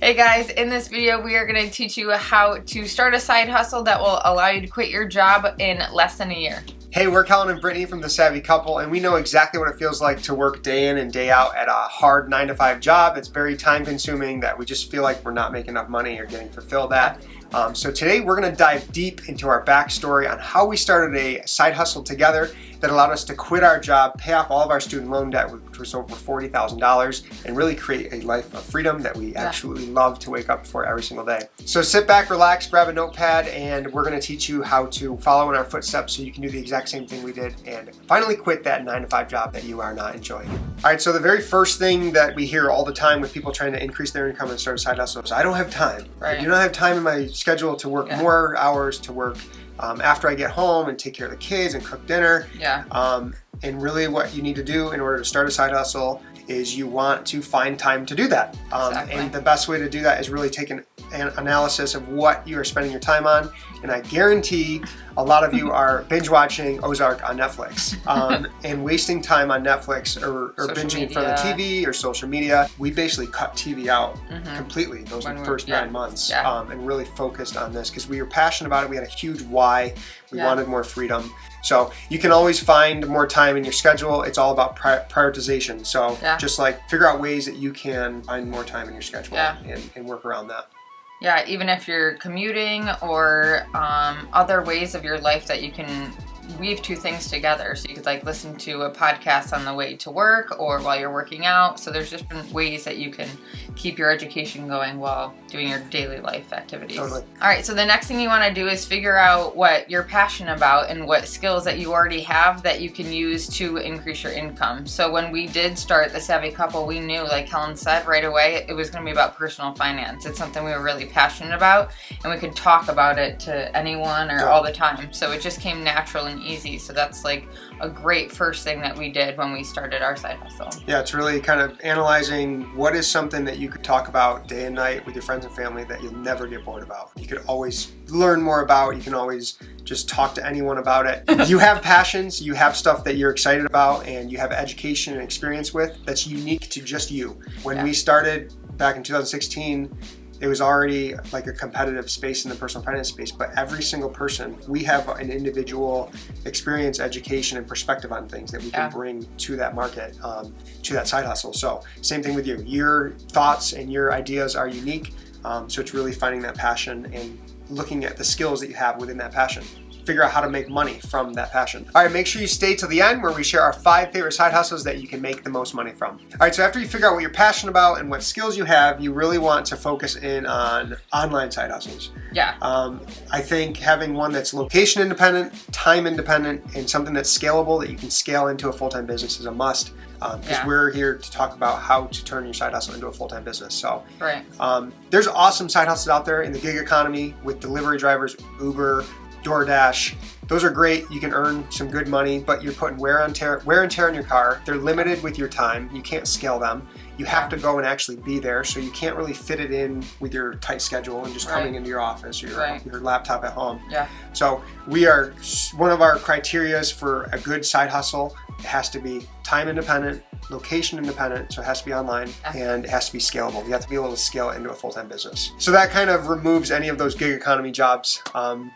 Hey guys, in this video we are going to teach you how to start a side hustle that will allow you to quit your job in less than a year. Hey, we're Kelan and Brittany from The Savvy Couple, and we know exactly what it feels like to work day in and day out at a hard 9-to-5 job that's very time consuming, that we just feel like we're not making enough money or getting fulfilled at. So today we're going to dive deep into our backstory on how we started a side hustle together that allowed us to quit our job, pay off all of our student loan debt, which was over $40,000, and really create a life of freedom that we absolutely love to wake up for every single day. So sit back, relax, grab a notepad, and we're going to teach you how to follow in our footsteps so you can do the exact same thing we did and finally quit that 9-to-5 job that you are not enjoying. All right, so the very first thing that we hear all the time with people trying to increase their income and start a side hustle is, I don't have time. Right. I do not have time in my schedule to work more hours, to work after I get home and take care of the kids and cook dinner. And really what you need to do in order to start a side hustle is you want to find time to do that. And the best way to do that is really take an analysis of what you are spending your time on. And I guarantee a lot of you are binge watching Ozark on Netflix and wasting time on Netflix or binging in front of the TV or social media. We basically cut TV out completely those first 9 months and really focused on this because we were passionate about it. We had a huge why. We wanted more freedom. So you can always find more time in your schedule. It's all about prioritization. So just like figure out ways that you can find more time in your schedule and work around that. Yeah, even if you're commuting or other ways of your life that you can weave two things together. So you could like listen to a podcast on the way to work or while you're working out. So there's different ways that you can keep your education going while doing your daily life activities. Totally. All right, so the next thing you want to do is figure out what you're passionate about and what skills that you already have that you can use to increase your income. So when we did start The Savvy Couple, we knew, like Kelan said right away, it was going to be about personal finance. It's something we were really passionate about and we could talk about it to anyone or all the time. So it just came natural and easy. So that's like a great first thing that we did when we started our side hustle. Yeah, it's really kind of analyzing what is something that you could talk about day and night with your friends and family that you'll never get bored about. You could always learn more about. You can always just talk to anyone about it. You have passions, you have stuff that you're excited about, and you have education and experience with that's unique to just you. When we started back in 2016, it was already like a competitive space in the personal finance space, but every single person, we have an individual experience, education, and perspective on things that we can bring to that market, to that side hustle. So same thing with you. Your thoughts and your ideas are unique. So it's really finding that passion and looking at the skills that you have within that passion. Figure out how to make money from that passion. All right, make sure you stay till the end where we share our 5 favorite side hustles that you can make the most money from. All right, so after you figure out what you're passionate about and what skills you have, you really want to focus in on online side hustles. I think having one that's location independent, time independent, and something that's scalable that you can scale into a full-time business is a must. Because we're here to talk about how to turn your side hustle into a full-time business. So there's awesome side hustles out there in the gig economy with delivery drivers, Uber, DoorDash. Those are great. You can earn some good money, but you're putting wear and tear on your car. They're limited with your time. You can't scale them. You have to go and actually be there, so you can't really fit it in with your tight schedule and just coming into your office or your laptop at home. So one of our criterias for a good side hustle, it has to be time independent, location independent, so it has to be online, and it has to be scalable. You have to be able to scale it into a full-time business. So that kind of removes any of those gig economy jobs.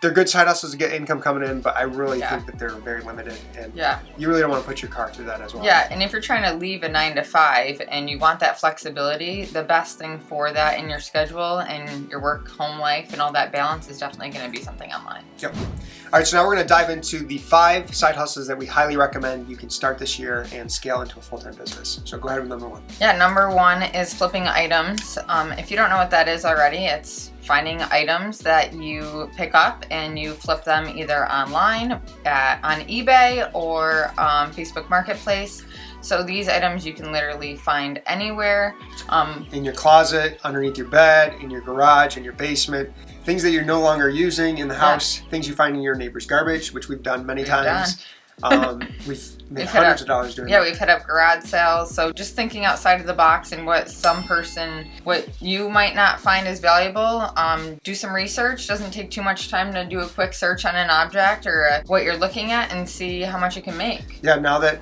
They're good side hustles to get income coming in, but I really think that they're very limited, and you really don't want to put your car through that as well. And if you're trying to leave a 9-to-5 and you want that flexibility, the best thing for that in your schedule and your work-home life and all that balance is definitely going to be something online. All right, so now we're going to dive into the 5 side hustles that we highly recommend you can start this year and scale into a full-time business. So go ahead with number 1. Number 1 is flipping items. If you don't know what that is already, it's finding items that you pick up and you flip them either online on eBay or Facebook Marketplace. So these items you can literally find anywhere. In your closet, underneath your bed, in your garage, in your basement. Things that you're no longer using in the house, things you find in your neighbor's garbage, which we've done many times. We've made hundreds of dollars doing that. We've hit up garage sales. So just thinking outside of the box and what you might not find as valuable, do some research. Doesn't take too much time to do a quick search on an object or what you're looking at and see how much you can make. Now that,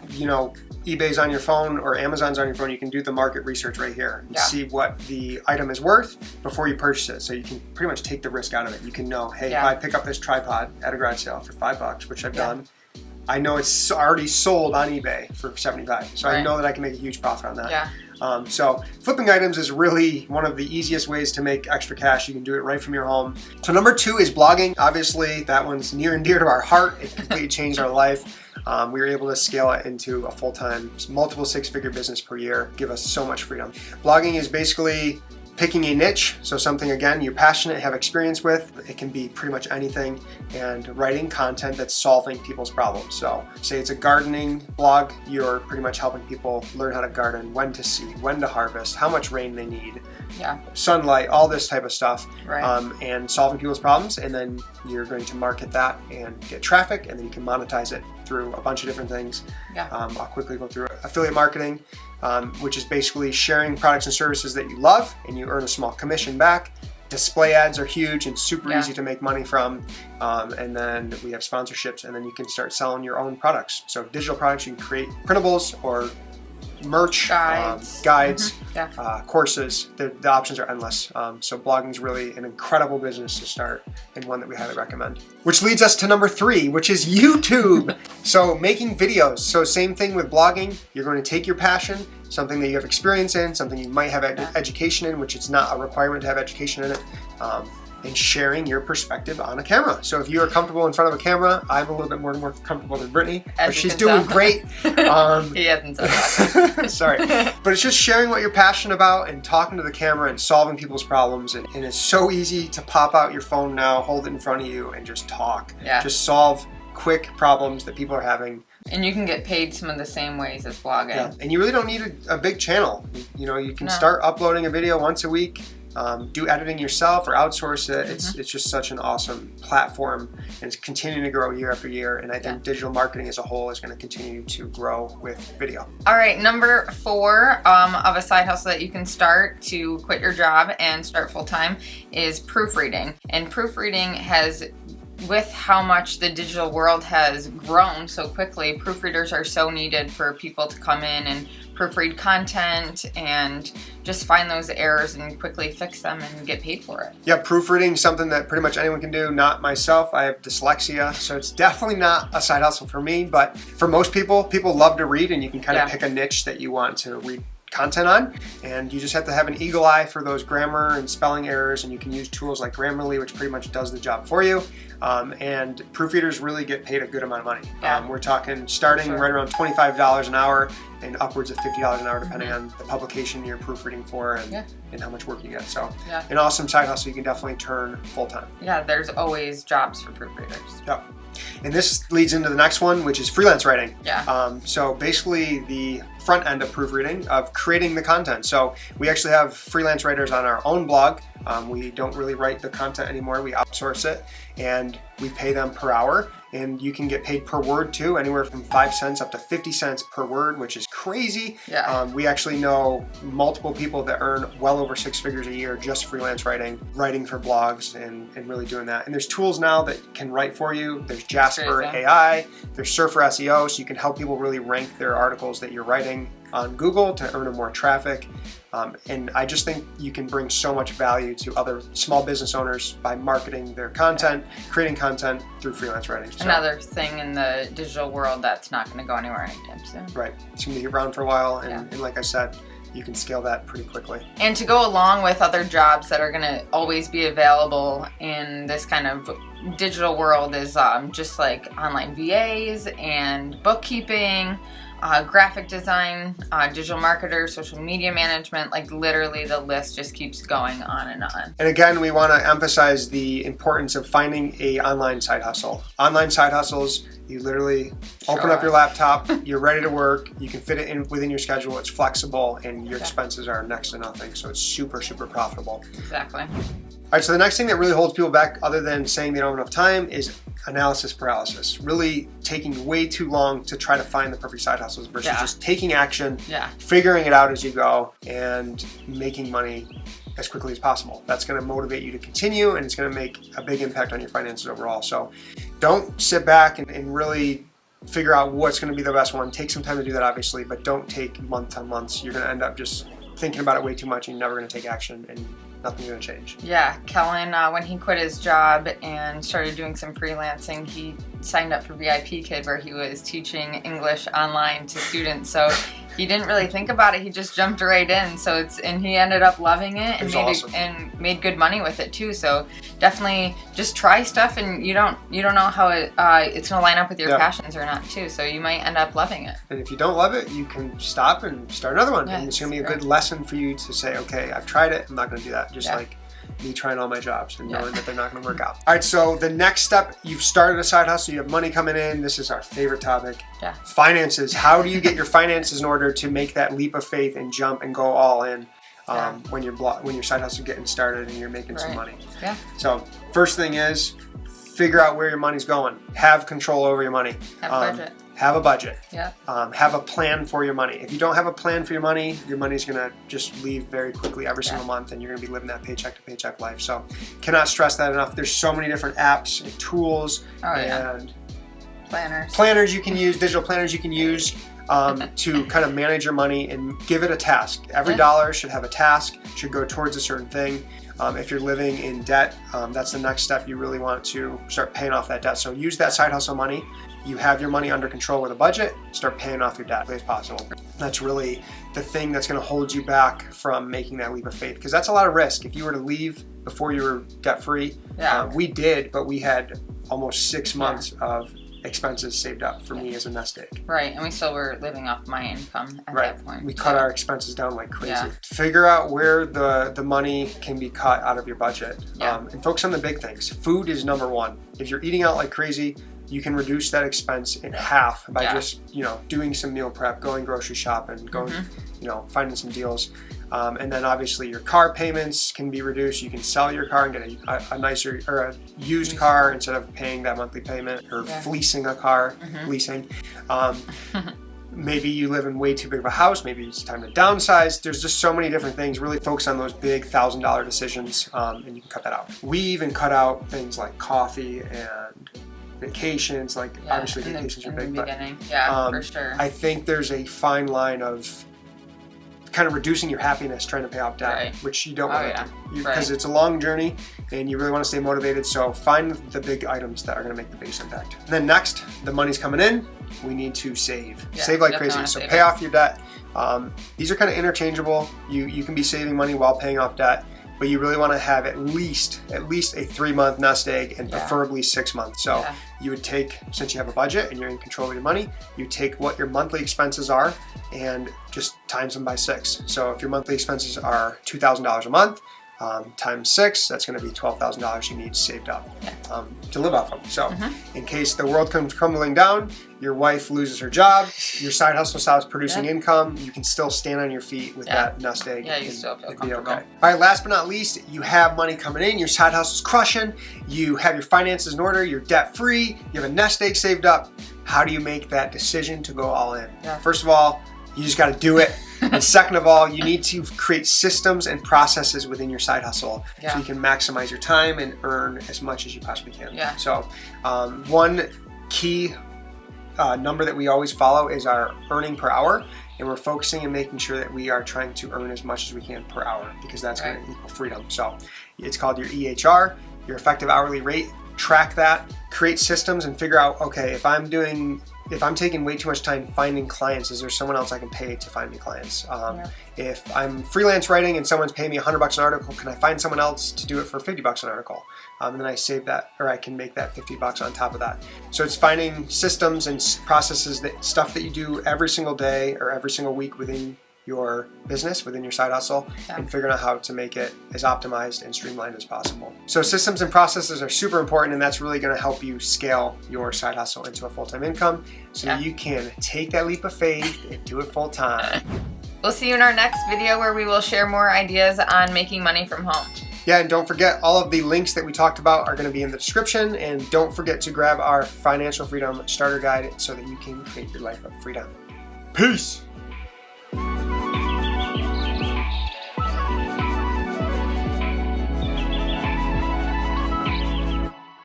eBay's on your phone or Amazon's on your phone, you can do the market research right here and see what the item is worth before you purchase it. So you can pretty much take the risk out of it. You can know, hey, if I pick up this tripod at a garage sale for $5, which I've done, I know it's already sold on eBay for $75. So I know that I can make a huge profit on that. So flipping items is really one of the easiest ways to make extra cash. You can do it right from your home. So number 2 is blogging. Obviously, that one's near and dear to our heart. It completely changed our life. We were able to scale it into a full-time, multiple 6-figure business per year, give us so much freedom. Blogging is basically picking a niche, so something, again, you're passionate, have experience with. It can be pretty much anything, and writing content that's solving people's problems. So say it's a gardening blog, you're pretty much helping people learn how to garden, when to seed, when to harvest, how much rain they need, sunlight, all this type of stuff, and solving people's problems. And then you're going to market that and get traffic, and then you can monetize it through a bunch of different things. I'll quickly go through it. Affiliate marketing, which is basically sharing products and services that you love, and you earn a small commission back. Display ads are huge and super easy to make money from. And then we have sponsorships, and then you can start selling your own products. So digital products, you can create printables or merch, guides, courses. The options are endless. So blogging is really an incredible business to start, and one that we highly recommend. Which leads us to number 3, which is YouTube. So making videos. So same thing with blogging. You're going to take your passion, something that you have experience in, something you might have education in, which it's not a requirement to have education in it, and sharing your perspective on a camera. So if you are comfortable in front of a camera, I'm a little bit more comfortable than Brittany, but she's doing great. He hasn't said that. Sorry. But it's just sharing what you're passionate about and talking to the camera and solving people's problems. And it's so easy to pop out your phone now, hold it in front of you, and just talk. Just solve quick problems that people are having. And you can get paid some of the same ways as blogging. And you really don't need a big channel. You know, you can start uploading a video once a week. Do editing yourself or outsource it. It's just such an awesome platform, and it's continuing to grow year after year. And I think digital marketing as a whole is going to continue to grow with video. All right, number 4 of a side hustle that you can start to quit your job and start full-time is proofreading. And proofreading has, with how much the digital world has grown so quickly, proofreaders are so needed for people to come in and proofread content and just find those errors and quickly fix them and get paid for it. Yeah, proofreading is something that pretty much anyone can do. Not myself, I have dyslexia, so it's definitely not a side hustle for me, but for most people love to read, and you can kind of pick a niche that you want to read content on, and you just have to have an eagle eye for those grammar and spelling errors, and you can use tools like Grammarly, which pretty much does the job for you. And proofreaders really get paid a good amount of money. We're talking starting right around $25 an hour and upwards of $50 an hour, depending on the publication you're proofreading for and how much work you get. So an awesome side hustle you can definitely turn full-time. Yeah, there's always jobs for proofreaders. And this leads into the next one, which is freelance writing. So basically the front end of proofreading, of creating the content. So we actually have freelance writers on our own blog. We don't really write the content anymore. We outsource it, and we pay them per hour. And you can get paid per word too, anywhere from 5 cents up to 50 cents per word, which is crazy. We actually know multiple people that earn well over 6 figures a year just freelance writing for blogs and really doing that. And there's tools now that can write for you. There's Jasper AI, there's Surfer SEO, so you can help people really rank their articles that you're writing on Google to earn more traffic. And I just think you can bring so much value to other small business owners by marketing their content, creating content through freelance writing. So, another thing in the digital world that's not going to go anywhere anytime soon. Right. It's going to be around for a while, and like I said, you can scale that pretty quickly. And to go along with other jobs that are going to always be available in this kind of digital world is just like online VAs and bookkeeping, graphic design, digital marketer, social media management, like literally the list just keeps going on and on. And again, we want to emphasize the importance of finding a online side hustle. Online side hustles, you literally open up your laptop, you're ready to work, you can fit it in within your schedule, it's flexible, and your expenses are next to nothing, so it's super, super profitable. Exactly. All right, so the next thing that really holds people back, other than saying they don't have enough time, is analysis paralysis. Really taking way too long to try to find the perfect side hustles versus just taking action, figuring it out as you go, and making money as quickly as possible. That's going to motivate you to continue, and it's going to make a big impact on your finances overall. So don't sit back and really figure out what's going to be the best one. Take some time to do that, obviously, but don't take months on months. You're going to end up just thinking about it way too much and you're never going to take action and nothing's going to change. Yeah, Kelan, when he quit his job and started doing some freelancing, he signed up for VIP Kid where he was teaching English online to students. So he didn't really think about it. He just jumped right in. So and he ended up loving it and made good money with it too. So definitely just try stuff, and you don't know how it's gonna line up with your passions or not too. So you might end up loving it. And if you don't love it, you can stop and start another one. And it's gonna be a good lesson for you to say, okay, I've tried it. I'm not gonna do that. Just like me trying all my jobs and knowing that they're not going to work out. All right, so the next step, you've started a side hustle, you have money coming in. This is our favorite topic. Finances. How do you get your finances in order to make that leap of faith and jump and go all in when your side hustle is getting started and you're making some money? So first thing is figure out where your money's going. Have control over your money. Have a budget. Have a budget. Have a plan for your money. If you don't have a plan for your money's gonna just leave very quickly every single month, and you're gonna be living that paycheck to paycheck life. So cannot stress that enough. There's so many different apps and tools and planners you can use, digital planners you can use to kind of manage your money and give it a task. Every dollar should have a task, should go towards a certain thing. If you're living in debt, that's the next step. You really want to start paying off that debt. So use that side hustle money. You have your money under control with a budget, start paying off your debt as quickly as possible. That's really the thing that's going to hold you back from making that leap of faith, because that's a lot of risk. If you were to leave before you were debt free, we did, but we had almost 6 months of expenses saved up for me as a nest egg. Right, and we still were living off my income at that point. We cut our expenses down like crazy. Figure out where the money can be cut out of your budget and focus on the big things. Food is number one. If you're eating out like crazy, you can reduce that expense in half by just, doing some meal prep, going grocery shopping, going, finding some deals. And then obviously your car payments can be reduced. You can sell your car and get a nicer or a used car instead of paying that monthly payment or fleecing a car, leasing. Maybe you live in way too big of a house. Maybe it's time to downsize. There's just so many different things. Really focus on those big $1,000 decisions and you can cut that out. We even cut out things like coffee and vacations, obviously vacations are big, but for sure. I think there's a fine line of kind of reducing your happiness trying to pay off debt, which you don't want to do because it's a long journey and you really want to stay motivated. So find the big items that are going to make the biggest impact. And then next, the money's coming in, we need to save. Save like crazy. So pay off your debt. These are kind of interchangeable. You can be saving money while paying off debt, but you really want to have at least a 3-month nest egg and preferably 6 months. So you would take, since you have a budget and you're in control of your money, you take what your monthly expenses are and just times them by 6. So if your monthly expenses are $2,000 a month, times 6, that's going to be $12,000 you need saved up to live off of. So in case the world comes crumbling down, your wife loses her job, your side hustle stops producing income, you can still stand on your feet with that nest egg. You still feel comfortable. All right, last but not least, you have money coming in, your side hustle's crushing, you have your finances in order, you're debt free, you have a nest egg saved up. How do you make that decision to go all in? First of all, you just got to do it. And second of all, you need to create systems and processes within your side hustle so you can maximize your time and earn as much as you possibly can. So one key number that we always follow is our earning per hour, and we're focusing and making sure that we are trying to earn as much as we can per hour, because that's going to equal freedom. So it's called your EHR, your effective hourly rate. Track that, create systems, and figure out, okay, if I'm taking way too much time finding clients, is there someone else I can pay to find me clients? If I'm freelance writing and someone's paying me $100 an article, can I find someone else to do it for $50 an article? And then I save that, or I can make that $50 on top of that. So it's finding systems and processes, stuff that you do every single day or every single week within your business, within your side hustle, and figuring out how to make it as optimized and streamlined as possible. So systems and processes are super important, and that's really going to help you scale your side hustle into a full-time income so you can take that leap of faith and do it full-time. We'll see you in our next video where we will share more ideas on making money from home. Yeah, and don't forget, all of the links that we talked about are going to be in the description, and don't forget to grab our Financial Freedom Starter Guide so that you can create your life of freedom. Peace!